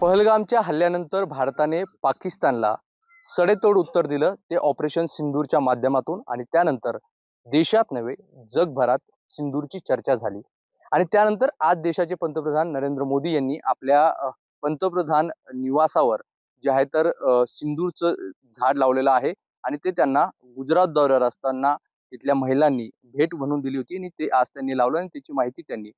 पहलगामच्या हल्ल्यानंतर भारताने पाकिस्तानला सडेतोड उत्तर दिलं, ते ऑपरेशन सिंदूरच्या माध्यमातून. आणि त्यानंतर देशात नव्हे जगभरात सिंदूरची चर्चा झाली. आणि त्यानंतर आज देशाचे पंतप्रधान नरेंद्र मोदी यांनी आपल्या पंतप्रधान निवासावर जे आहे तर सिंदूरचं झाड लावलेलं आहे. आणि ते त्यांना गुजरात दौऱ्यावर असताना तिथल्या महिलांनी भेट म्हणून दिली होती आणि ते आज त्यांनी लावलं आणि त्याची माहिती त्यांनी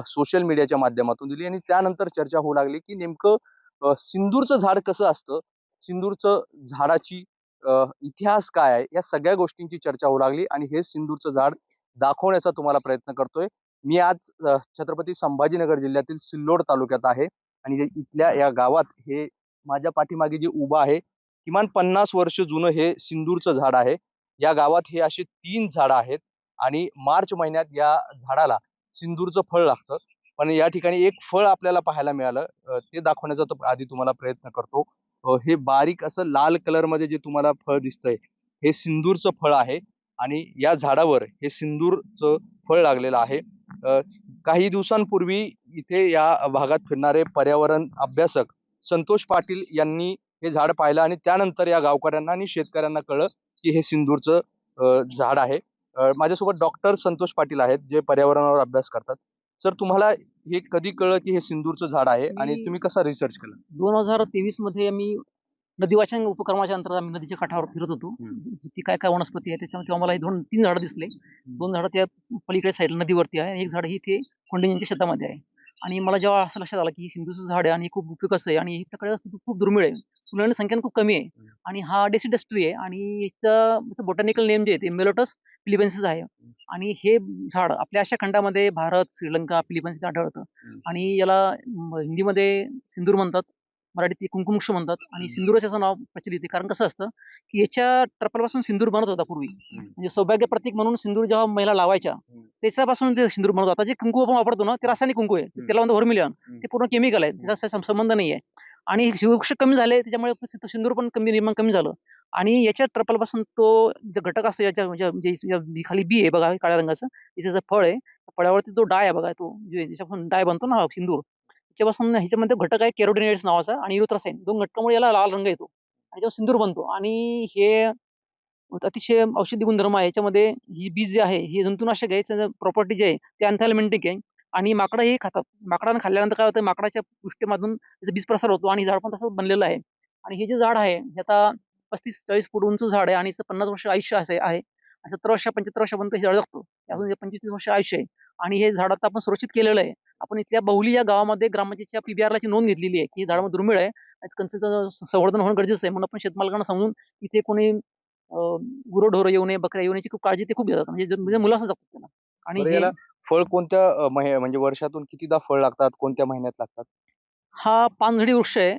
सोशल मीडियाच्या माध्यमातून दिली. आणि त्यानंतर चर्चा होऊ लागली की नेमकं सिंदूरचं झाड कसं असतं, सिंदूरचं झाडाची इतिहास काय आहे, या सगळ्या गोष्टींची चर्चा होऊ लागली. आणि हे सिंदूरचं झाड दाखवण्याचा तुम्हाला प्रयत्न करतोय मी आज. छत्रपती संभाजीनगर जिल्ह्यातील सिल्लोड तालुक्यात आहे आणि इथल्या या गावात हे माझ्या पाठीमागे जे उभं आहे, किमान 50 वर्ष जुनं हे सिंदूरचं झाड आहे. या गावात हे असे 3 झाडं आहेत आणि मार्च महिन्यात या झाडाला सिंदूरचं फळ लागतं. पण या ठिकाणी एक फळ आपल्याला पाहायला मिळालं, ते दाखवण्याचा तो आधी तुम्हाला प्रयत्न करतो. हे बारीक असं लाल कलर मध्ये जे तुम्हाला फळ दिसतंय, हे सिंदूरचं फळ आहे. आणि या झाडावर हे सिंदूरचं फळ लागलेलं आहे. काही दिवसांपूर्वी इथे या भागात फिरणारे पर्यावरण अभ्यासक संतोष पाटील यांनी हे झाड पाहिलं आणि त्यानंतर या गावकऱ्यांना आणि शेतकऱ्यांना कळलं की हे सिंदूरचं झाड आहे. माझ्यासोबत डॉक्टर संतोष पाटील आहेत, जे पर्यावरणावर अभ्यास करतात. सर, तुम्हाला हे कधी कळलं की हे सिंदूरचं झाड आहे आणि तुम्ही कसा रिसर्च केला? 2023 मध्ये आम्ही नदी वाचन उपक्रमाच्या अंतर्गत आम्ही नदीच्या काठावर फिरत होतो. ती काय काय वनस्पती आहे त्याच्यामध्ये तेव्हा मला हे 2-3 झाडं दिसले. 2 झाडं त्या पलीकडे साईडला नदीवरती आहे आणि एक झाड ही ते कोंडिन्यांच्या शेतामध्ये आहे. आणि मला जेव्हा असं लक्षात आलं की सिंधूचं झाड आहे आणि खूप उपयुक्त आहे आणि इकडे खूप दुर्मिळ आहे, तुलनेने संख्याने खूप कमी आहे. आणि हा डेसिडस ट्री आहे आणि याचं बोटॅनिकल नेम जे आहे ते मेलोटस फिलिपेन्सिस आहे. आणि हे झाड आपल्या अशा खंडामध्ये भारत, श्रीलंका, फिलिपाईन्स इथे आढळतं. आणि याला हिंदीमध्ये सिंदूर म्हणतात, मराठीत ते कुंकुमक्ष म्हणतात. आणि सिंदूराचं असं नाव प्रचलित आहे कारण कसं असतं की याच्या टरफलापासून सिंदूर बनत होता पूर्वी. म्हणजे सौभाग्य प्रतीक म्हणून सिंदूर जेव्हा महिला लावायच्या त्याच्यापासून ते सिंदूर बनत होता. जे कुंकू आपण वापरतो ना ते रासायनिक कुंकू आहे, त्याला म्हणतो व्हर्मिलियन. ते पूर्ण केमिकल आहे, त्याचा संबंध नाही आहे. आणि जीववृक्ष कमी झाले त्याच्यामुळे सिंदूर पण निर्माण कमी झालं. आणि याच्या टरफलापासून तो जो घटक असतो याच्या म्हणजे खाली बी आहे बघा काळ्या रंगाचं, त्याचं फळ आहे. फळावरती जो डाय आहे बघा, तो ज्याच्यापासून डाय बनतो ना सिंदूर, त्याच्यापासून ह्याच्यामध्ये घटक आहे कॅरोटिनॉइड्स नावाचा आणि युरोथ्रासाइन. 2 घटकामुळे याला लाल रंग येतो आणि जेव्हा सिंदूर बनतो. आणि हे अतिशय औषधी गुणधर्म आहे याच्यामध्ये. ही बीज जे आहे हे जंतुनाशक आहे, त्याचं प्रॉपर्टी जे आहे ते अँथॅल्मेंटिक आहे. आणि माकडं हे खातात. माकडानं खाल्ल्यानंतर काय होतं, माकडाच्या पृष्ठेमधून त्याचा बीज प्रसार होतो आणि झाड पण तसंच बनलेलं आहे. आणि हे जे झाड आहे हे आता 35-40 फूट उंच झाड आहे आणि याचं 50 वर्ष आयुष्य आहे. आणि 70 वर्ष 75 वर्षापर्यंत हे झाड जगतो. अजून 25-30 वर्ष आयुष्य आहे. आणि हे झाड आता आपण सुरक्षित केलेलं आहे. आपण इथल्या बहुली या गावामध्ये ग्रामपंचायतच्या PBRला ची नोंद घेतलेली आहे की हे झाड दुर्मिळ आहे, त्यांचं संवर्धन होणं गरजेचं आहे. म्हणून आपण शेतमालकांना सांगून इथे कोणी गुरंढोरं येऊ नये, बकऱ्या येऊ नयेची खूप काळजी ते खूप घेतात. म्हणजे मुलाचं जपतात त्याला. आणि बरं, हे याला फळ कोणत्या म्हणजे वर्षातून कितीदा फळ लागतात, कोणत्या महिन्यात लागतात? हा पानझडी वृक्ष आहे.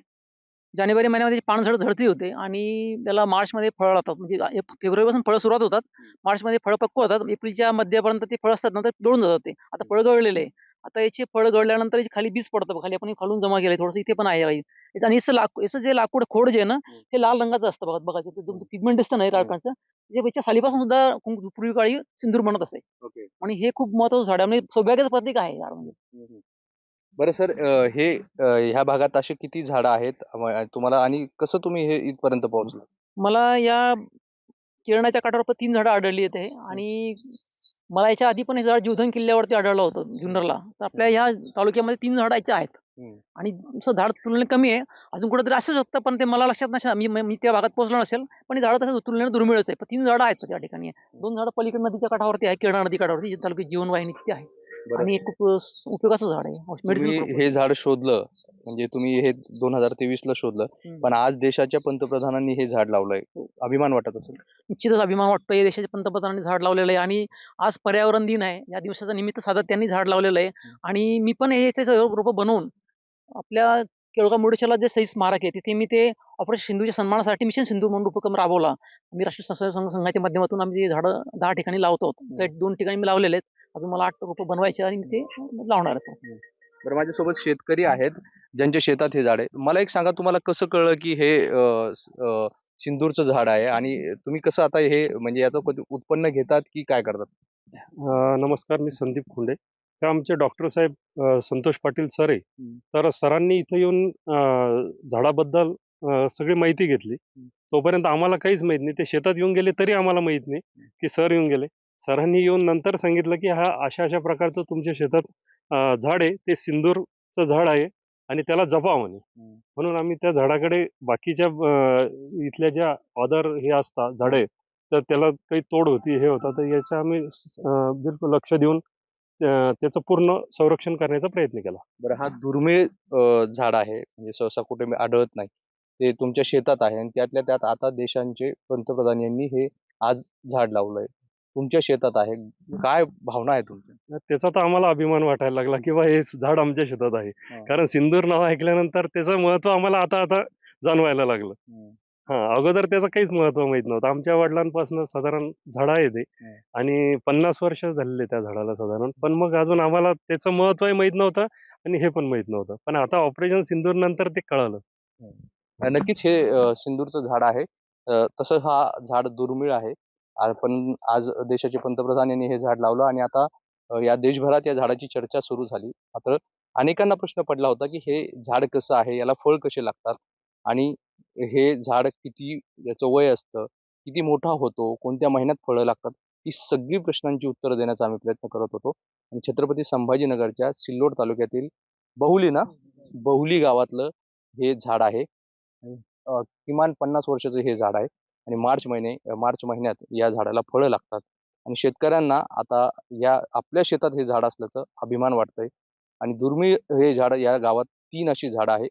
जानेवारी महिन्यामध्ये पानझड झडती होते आणि त्याला मार्चमध्ये फळं लागतात. म्हणजे फेब्रुवारीपासून फळं सुरुवात होतात. मार्चमध्ये फळं पक्व होतात. एप्रिलच्या मध्यापर्यंत ते फळं असतात ना, तर गळून जातात ते. आता फळं गळलेले आहे. आता याचे फळं गळल्यानंतर याचे खाली बीज पडतं. खाली आपण खालून जमा केलंय थोडंसं, इथे पण आहे. आणि याचं जे लाकूड खोड जे आहे ना, हे लाल रंगाचं असतं बघा. बघा पिगमेंट दिसतं ना काळपांचं, म्हणजे याच्या सालीपासून सुद्धा पूर्वी काळी सिंदूर बनत असे. आणि हे खूप महत्त्वाचं झाड आहे. म्हणजे सौभाग्याचं प्रतीक आहे झाड म्हणजे. बरं सर, हे ह्या भागात असे किती झाडं आहेत तुम्हाला, आणि कसं तुम्ही हे इथपर्यंत पोहोचला? मला या किरणाच्या काठावर 3 झाडं आढळली आहेत. आणि मला याच्या आधी पण हे झाड जीवधन किल्ल्यावरती आढळलं होतं जुन्नरला. तर आपल्या ह्या तालुक्यामध्ये 3 झाडं याचे आहेत. आणि असं झाड तुलनेने कमी आहे. अजून कुठेतरी असू शकतं, पण ते मला लक्षात नसेल. मी त्या भागात पोहोचलो नसेल. पण ही झाडं तसं तुलनेने दुर्मिळच आहे. पण 3 झाडं आहेत त्या ठिकाणी. 2 झाडं पलीकडे नदीच्या काठावरती आहे, किरणा नदी काठावरती तालुक्यात जीवनवाहिनी तिथे आहे. आणि एक खूप उपयोगाचं झाड आहे. तुम्ही हे झाड शोधलं, म्हणजे तुम्ही हे 2023 ला शोधलं, पण आज देशाच्या पंतप्रधानांनी हे झाड लावलंय, अभिमान वाटत असेल? निश्चितच अभिमान वाटतो. या देशाच्या पंतप्रधानांनी झाड लावलेलं आहे. आणि आज पर्यावरण दिन आहे. या दिवसाच्या निमित्त साधत त्यांनी झाड लावलेलं आहे. आणि मी पण हे रोपं बनवून आपल्या केळगाव मुर्डेश्वरला जे शहीद स्मारक आहे तिथे मी ते ऑपरेशन सिंधूच्या सन्मानासाठी मिशन सिंधू म्हणून उपक्रम राबवला. मी राष्ट्रीय स्वयंसेवक संघाच्या माध्यमातून आम्ही झाडं 10 ठिकाणी लावतो. त्या 2 ठिकाणी मी लावलेले आहेत. अजून मला 8 रोपं बनवायचे आणि मी ते लावणार आहे. बरं, माझ्यासोबत शेतकरी आहेत ज्यांच्या शेतात हे झाड आहे. मला एक सांगा, तुम्हाला कसं कळलं की हे सिंदूरचं झाड आहे, आणि तुम्ही कसं आता हे म्हणजे याचं उत्पन्न घेतात की काय करतात? नमस्कार, मी संदीप खुंडे. हे आमचे डॉक्टर साहेब संतोष पाटील सर आहे. तर सरांनी इथं येऊन झाडाबद्दल सगळी माहिती घेतली. तोपर्यंत आम्हाला काहीच माहित नाही. ते शेतात येऊन गेले तरी आम्हाला माहित नाही की सर येऊन गेले. सरांनी येऊन नंतर सांगितलं की हा अशा प्रकारचं तुमच्या शेतात झाड आहे, ते सिंदूरचं झाड आहे आणि त्याला जपा म्हणे. म्हणून आम्ही त्या झाडाकडे बाकीच्या इथल्या ज्या अदर हे असतात झाडे, तर त्याला काही तोड होती, हे होता, तर याचं आम्ही बिलकुल लक्ष देऊन त्याचं पूर्ण संरक्षण करण्याचा प्रयत्न केला. बरं, हा दुर्मिळ झाड आहे, म्हणजे सहसा कुठे आढळत नाही. ते तुमच्या शेतात आहे आणि त्यातल्या त्यात आता देशांचे पंतप्रधान यांनी हे आज झाड लावलंय. तुमच्या शेतात आहे. काय भावना आहे तुमच्या? तर त्याचा तर आम्हाला अभिमान वाटायला लागला की बा हे झाड आमच्या शेतात आहे. हां. कारण सिंदूर नाव ऐकल्यानंतर त्याचं महत्त्व आम्हाला आता जाणवायला लागलं. अगोदर त्याचं काहीच महत्त्व माहीत नव्हतं. आमच्या वडिलांपासून साधारण झाड आहे ते आणि 50 वर्ष झालेले त्या झाडाला साधारण. पण मग अजून आम्हाला त्याचं महत्त्वही माहीत नव्हतं आणि हे पण माहीत नव्हतं. पण आता ऑपरेशन सिंदूर नंतर ते कळालं. नक्कीच हे सिंदूरचं झाड आहे. तसं हा झाड दुर्मिळ आहे. पण आज देशाचे पंतप्रधान यांनी हे झाड लावलं आणि आता या देशभरात या झाडाची चर्चा सुरू झाली. मात्र अनेकांना प्रश्न पडला होता, की हे झाड कसं आहे? याला फळ कसे लागतात? आणि हे झाड किती याचं वय असतं? किती मोठा होतो? कोणत्या महिन्यात फळं लागतात? ही सगळी प्रश्नांची उत्तरं देण्याचा आम्ही प्रयत्न करत होतो. आणि छत्रपती संभाजीनगरच्या सिल्लोड तालुक्यातील बहुली गावातलं हे झाड आहे. किमान 50 वर्षाचं हे झाड आहे आणि मार्च महिन्यात या झाडाला फळं लागतात आणि शेतकऱ्यांना आता या आपल्या शेतात हे झाड असल्याचं अभिमान वाटतंय आणि दुर्मिळ हे झाड या गावात 3 अशी झाडं आहे.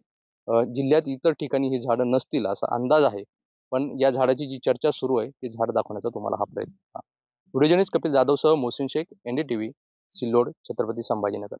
जिल्ह्यात इतर ठिकाणी ही झाडं नसतील असा अंदाज आहे. पण या झाडाची जी चर्चा सुरू आहे, ते झाड दाखवण्याचा तुम्हाला हा प्रयत्न. व्हिडिओ जर्नलिस्ट कपिल जाधवसह मोहसिन शेख, NDTV, सिल्लोड, छत्रपती संभाजीनगर.